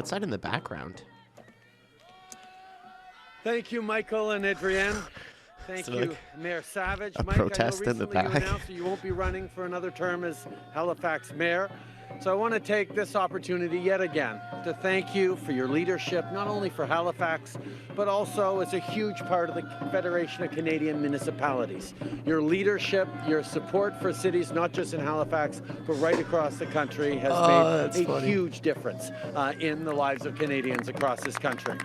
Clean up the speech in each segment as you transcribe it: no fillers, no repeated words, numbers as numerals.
What's that in the background? Thank you, Michael and Adrienne. Thank you, like Mayor Savage. a Mike, protest I know in the recently back. you announced that you won't be running for another term as Halifax Mayor. So I want to take this opportunity yet again to thank you for your leadership, not only for Halifax, but also as a huge part of the Federation of Canadian Municipalities. Your leadership, your support for cities, not just in Halifax, but right across the country has made a huge difference in the lives of Canadians across this country.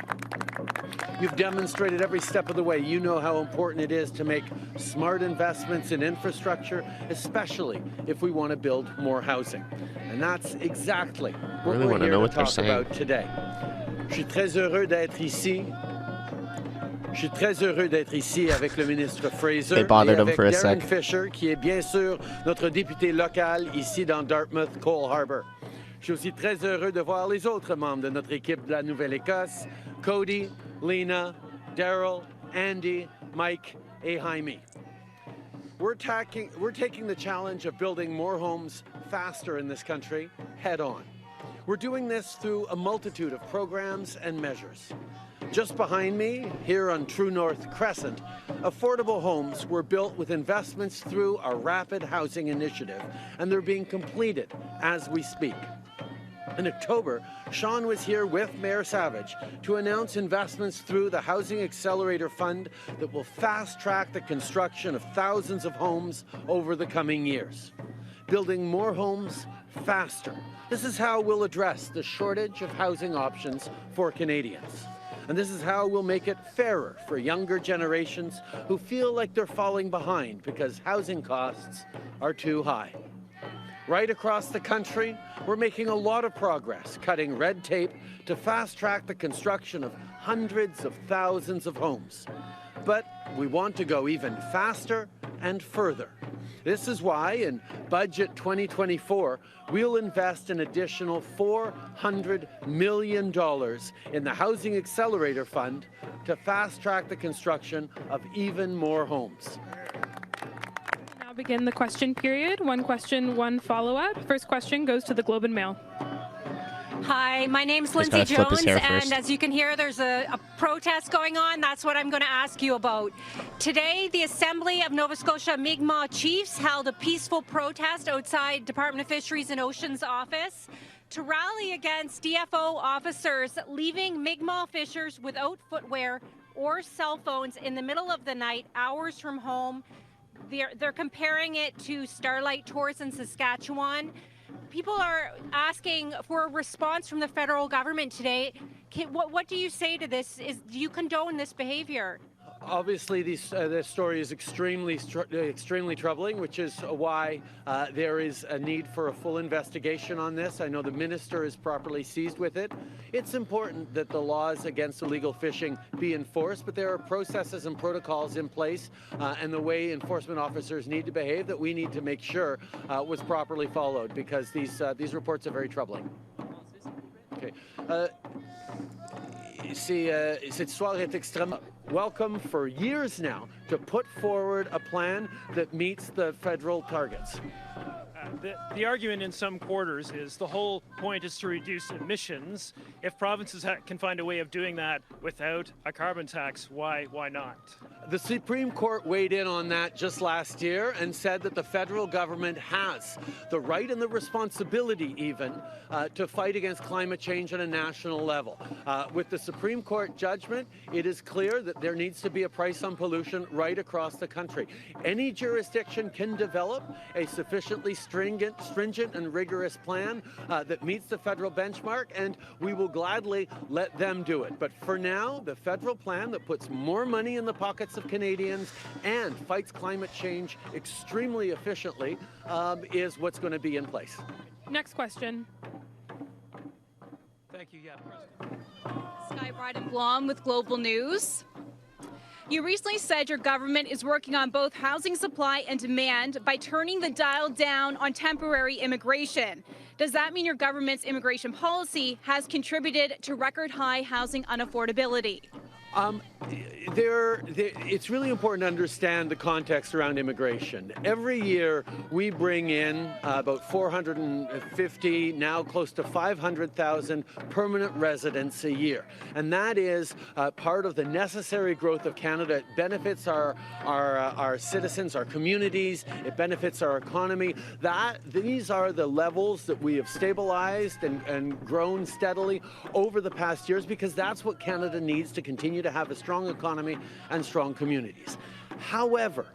You've demonstrated every step of the way. You know how important it is to make smart investments in infrastructure, especially if we want to build more housing. And that's exactly what we're here to talk about today. Je suis très heureux d'être ici. Je suis très heureux d'être ici avec le ministre Fraser et avec Darren Fisher, qui est bien sûr notre député local ici dans Dartmouth, Cole Harbour. Je suis aussi très heureux de voir les autres membres de notre équipe de la Nouvelle-Écosse, Cody, Lena, Daryl, Andy, Mike, et Jaime. We're taking the challenge of building more homes faster in this country head on. We're doing this through a multitude of programs and measures. Just behind me, here on True North Crescent, affordable homes were built with investments through our Rapid Housing Initiative, and they're being completed as we speak. In October, Sean was here with Mayor Savage to announce investments through the Housing Accelerator Fund that will fast-track the construction of thousands of homes over the coming years. Building more homes faster. This is how we'll address the shortage of housing options for Canadians. And this is how we'll make it fairer for younger generations who feel like they're falling behind because housing costs are too high. Right across the country, we're making a lot of progress, cutting red tape to fast-track the construction of hundreds of thousands of homes. But we want to go even faster and further. This is why in Budget 2024, we'll invest an additional $400 million in the Housing Accelerator Fund to fast-track the construction of even more homes. Begin the question period. One question, one follow-up. First question goes to the Globe and Mail. Hi, my name's Lindsay Jones, and as you can hear, there's a protest going on. That's what I'm going to ask you about. Today, the Assembly of Nova Scotia Mi'kmaq Chiefs held a peaceful protest outside Department of Fisheries and Oceans office to rally against DFO officers leaving Mi'kmaq fishers without footwear or cell phones in the middle of the night, hours from home. They're comparing it to Starlight Tours in Saskatchewan. People are asking for a response from the federal government today. What do you say to this? Do you condone this behavior? Obviously, this story is extremely troubling, which is why there is a need for a full investigation on this. I know the minister is properly seized with it. It's important that the laws against illegal fishing be enforced, but there are processes and protocols in place and the way enforcement officers need to behave that we need to make sure was properly followed, because these reports are very troubling. Okay. Cette histoire est extrêmement welcome for years now to put forward a plan that meets the federal targets. The argument in some quarters is the whole point is to reduce emissions. If provinces can find a way of doing that without a carbon tax, why not? The Supreme Court weighed in on that just last year and said that the federal government has the right and the responsibility even to fight against climate change on a national level. With the Supreme Court judgment, it is clear that there needs to be a price on pollution right across the country. Any jurisdiction can develop a sufficiently stringent and rigorous plan that meets the federal benchmark, and we will gladly let them do it. But for now, the federal plan that puts more money in the pockets of Canadians and fights climate change extremely efficiently is what's going to be in place. Next question. Thank you. Yeah, Sky Bryden-Blom with Global News. You recently said your government is working on both housing supply and demand by turning the dial down on temporary immigration. Does that mean your government's immigration policy has contributed to record high housing unaffordability? It's really important to understand the context around immigration. Every year we bring in about 450, now close to 500,000 permanent residents a year. And that is part of the necessary growth of Canada. It benefits our citizens, our communities, it benefits our economy. These are the levels that we have stabilized and grown steadily over the past years, because that's what Canada needs to continue to have a strong economy and strong communities. However,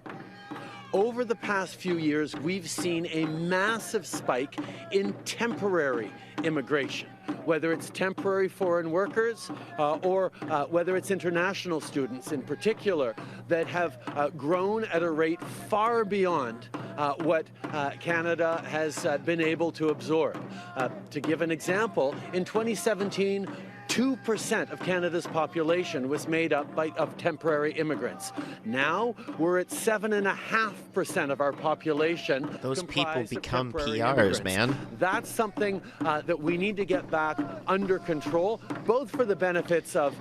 over the past few years, we've seen a massive spike in temporary immigration, whether it's temporary foreign workers or whether it's international students in particular, that have grown at a rate far beyond what Canada has been able to absorb. To give an example, in 2017, 2% of Canada's population was made up of temporary immigrants. Now we're at 7.5% of our population. Those people become PRs, immigrants. man. That's something that we need to get back under control, both for the benefits of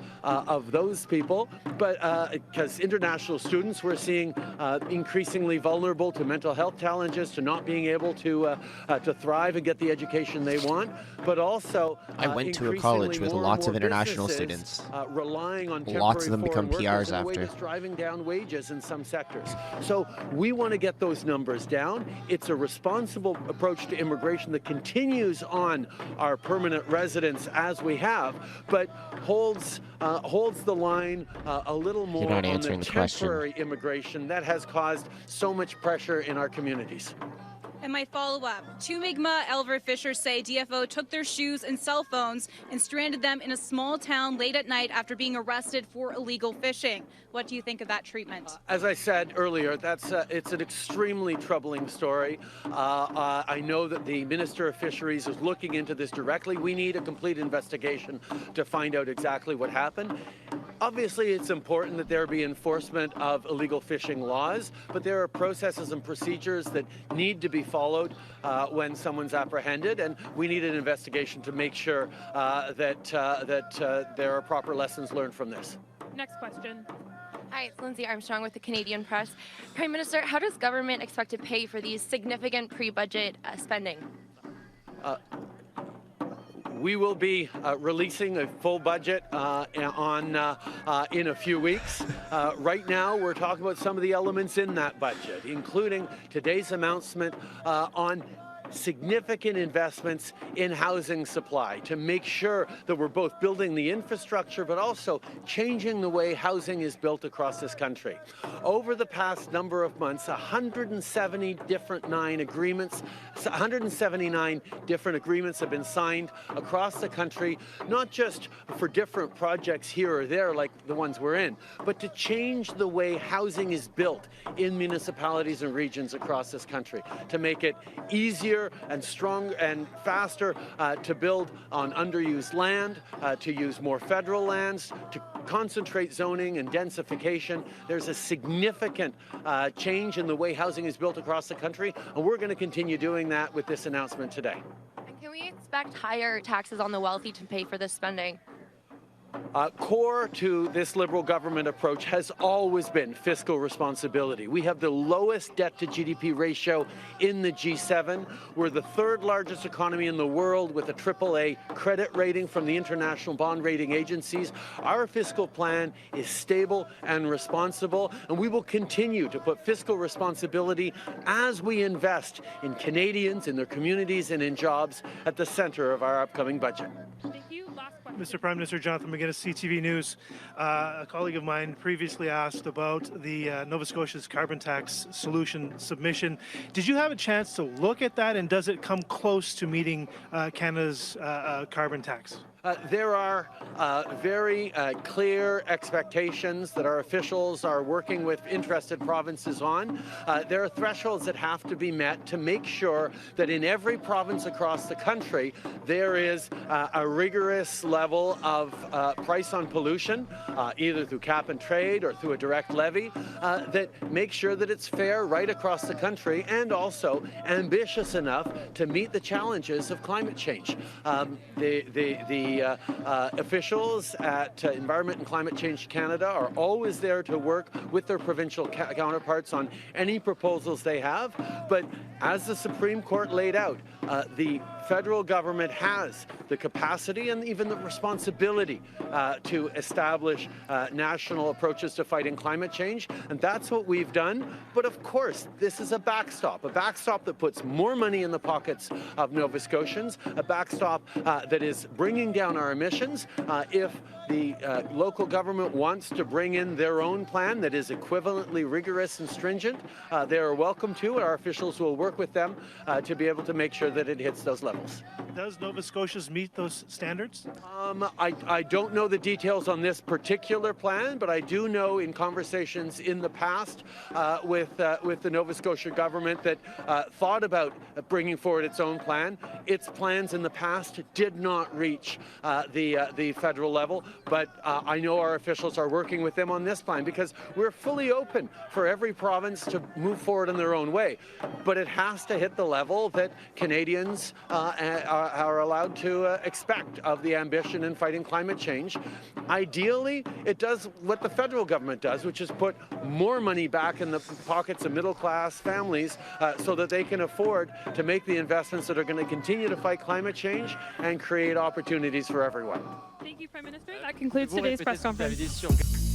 those people, but because international students we're seeing increasingly vulnerable to mental health challenges, to not being able to thrive and get the education they want, but also I went to a college with lots of international students. Relying on Lots of them become PRs after. In a way that's driving down wages in some sectors. So we want to get those numbers down. It's a responsible approach to immigration that continues on our permanent residents as we have, but holds the line a little more on the temporary immigration that has caused so much pressure in our communities. And my follow-up, two Mi'kmaq Elver fishers say DFO took their shoes and cell phones and stranded them in a small town late at night after being arrested for illegal fishing. What do you think of that treatment? As I said earlier, it's an extremely troubling story. I know that the Minister of Fisheries is looking into this directly. We need a complete investigation to find out exactly what happened. Obviously, it's important that there be enforcement of illegal fishing laws, but there are processes and procedures that need to be followed when someone's apprehended, and we need an investigation to make sure that there are proper lessons learned from this. Next question. Hi, it's Lindsay Armstrong with the Canadian Press. Prime Minister, how does government expect to pay for these significant pre-budget spending? We will be releasing a full budget in a few weeks. Right now, we're talking about some of the elements in that budget, including today's announcement on significant investments in housing supply to make sure that we're both building the infrastructure but also changing the way housing is built across this country. Over the past number of months, 179 different agreements have been signed across the country, not just for different projects here or there like the ones we're in, but to change the way housing is built in municipalities and regions across this country, to make it easier and stronger and faster to build on underused land, to use more federal lands, to concentrate zoning and densification. There's a significant change in the way housing is built across the country, and we're going to continue doing that with this announcement today. And can we expect higher taxes on the wealthy to pay for this spending? Core to this Liberal government approach has always been fiscal responsibility. We have the lowest debt to GDP ratio in the G7. We're the third largest economy in the world with a AAA credit rating from the international bond rating agencies. Our fiscal plan is stable and responsible, and we will continue to put fiscal responsibility as we invest in Canadians, in their communities, and in jobs at the center of our upcoming budget. Thank you. Last question. Mr. Prime Minister, Jonathan McGinnis, CTV News. A colleague of mine previously asked about the Nova Scotia's carbon tax solution submission. Did you have a chance to look at that, and does it come close to meeting Canada's carbon tax? There are very clear expectations that our officials are working with interested provinces on. There are thresholds that have to be met to make sure that in every province across the country there is a rigorous level of price on pollution, either through cap and trade or through a direct levy, that makes sure that it's fair right across the country and also ambitious enough to meet the challenges of climate change. The The officials at Environment and Climate Change Canada are always there to work with their provincial counterparts on any proposals they have. But as the Supreme Court laid out, the federal government has the capacity and even the responsibility to establish national approaches to fighting climate change, and that's what we've done. But of course, this is a backstop that puts more money in the pockets of Nova Scotians, a backstop that is bringing down our emissions. If the local government wants to bring in their own plan that is equivalently rigorous and stringent, they are welcome to, and our officials will work with them to be able to make sure that it hits those levels. Does Nova Scotia meet those standards? I don't know the details on this particular plan, but I do know in conversations in the past with the Nova Scotia government that thought about bringing forward its own plan. Its plans in the past did not reach the federal level, but I know our officials are working with them on this plan because we're fully open for every province to move forward in their own way, but it has to hit the level that Canadians are allowed to expect of the ambition in fighting climate change. Ideally, it does what the federal government does, which is put more money back in the pockets of middle-class families so that they can afford to make the investments that are going to continue to fight climate change and create opportunities for everyone. Thank you, Prime Minister. That concludes today's press conference.